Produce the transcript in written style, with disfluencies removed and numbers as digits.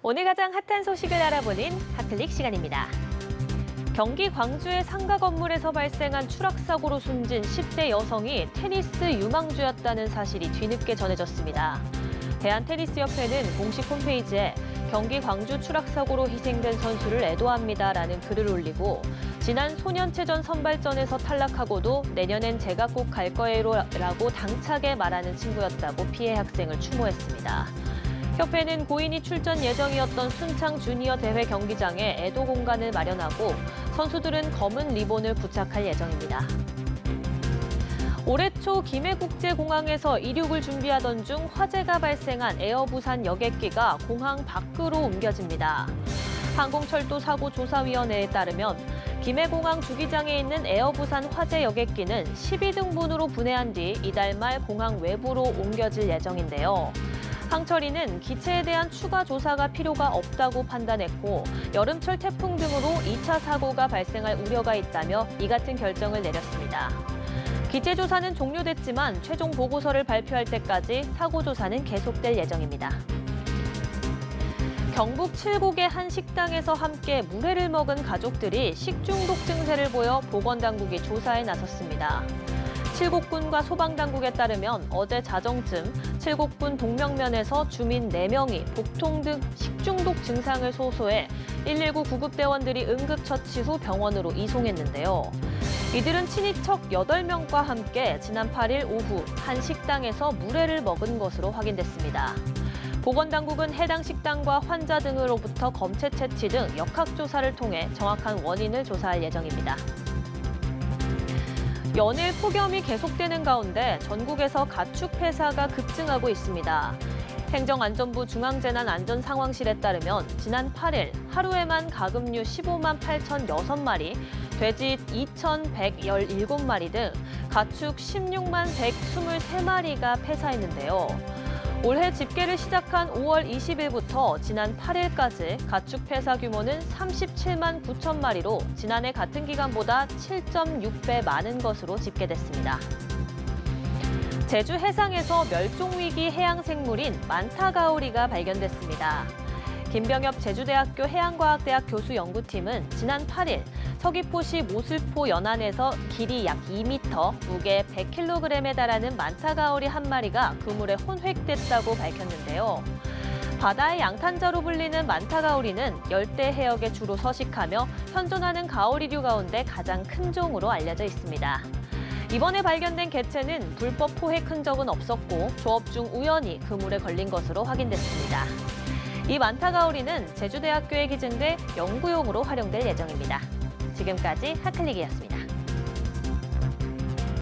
오늘 가장 핫한 소식을 알아보는 핫클릭 시간입니다. 경기 광주의 상가 건물에서 발생한 추락 사고로 숨진 10대 여성이 테니스 유망주였다는 사실이 뒤늦게 전해졌습니다. 대한테니스협회는 공식 홈페이지에 경기 광주 추락 사고로 희생된 선수를 애도합니다라는 글을 올리고 지난 소년체전 선발전에서 탈락하고도 내년엔 제가 꼭 갈 거예요라고 당차게 말하는 친구였다고 피해 학생을 추모했습니다. 협회는 고인이 출전 예정이었던 순창 주니어 대회 경기장에 애도 공간을 마련하고 선수들은 검은 리본을 부착할 예정입니다. 올해 초 김해국제공항에서 이륙을 준비하던 중 화재가 발생한 에어부산 여객기가 공항 밖으로 옮겨집니다. 항공철도사고조사위원회에 따르면 김해공항 주기장에 있는 에어부산 화재 여객기는 12등분으로 분해한 뒤 이달 말 공항 외부로 옮겨질 예정인데요. 항철이는 기체에 대한 추가 조사가 필요가 없다고 판단했고 여름철 태풍 등으로 2차 사고가 발생할 우려가 있다며 이 같은 결정을 내렸습니다. 기체 조사는 종료됐지만 최종 보고서를 발표할 때까지 사고 조사는 계속될 예정입니다. 경북 칠곡의 한 식당에서 함께 물회를 먹은 가족들이 식중독 증세를 보여 보건당국이 조사에 나섰습니다. 칠곡군과 소방당국에 따르면 어제 자정쯤 칠곡군 동명면에서 주민 4명이 복통 등 식중독 증상을 호소해 119 구급대원들이 응급처치 후 병원으로 이송했는데요. 이들은 친인척 8명과 함께 지난 8일 오후 한 식당에서 물회를 먹은 것으로 확인됐습니다. 보건당국은 해당 식당과 환자 등으로부터 검체 채취 등 역학조사를 통해 정확한 원인을 조사할 예정입니다. 연일 폭염이 계속되는 가운데 전국에서 가축 폐사가 급증하고 있습니다. 행정안전부 중앙재난안전상황실에 따르면 지난 8일 하루에만 가금류 15만 8,006마리, 돼지 2,117마리 등 가축 16만 123마리가 폐사했는데요. 올해 집계를 시작한 5월 20일부터 지난 8일까지 가축 폐사 규모는 37만 9천 마리로 지난해 같은 기간보다 7.6배 많은 것으로 집계됐습니다. 제주 해상에서 멸종위기 해양생물인 만타가오리가 발견됐습니다. 김병엽 제주대학교 해양과학대학 교수 연구팀은 지난 8일 서귀포시 모슬포 연안에서 길이 약 2m, 무게 100kg에 달하는 만타가오리 한 마리가 그물에 혼획됐다고 밝혔는데요. 바다의 양탄자로 불리는 만타가오리는 열대 해역에 주로 서식하며 현존하는 가오리류 가운데 가장 큰 종으로 알려져 있습니다. 이번에 발견된 개체는 불법 포획 흔적은 없었고 조업 중 우연히 그물에 걸린 것으로 확인됐습니다. 이 만타가오리는 제주대학교에 기증돼 연구용으로 활용될 예정입니다. 지금까지 핫클릭이었습니다.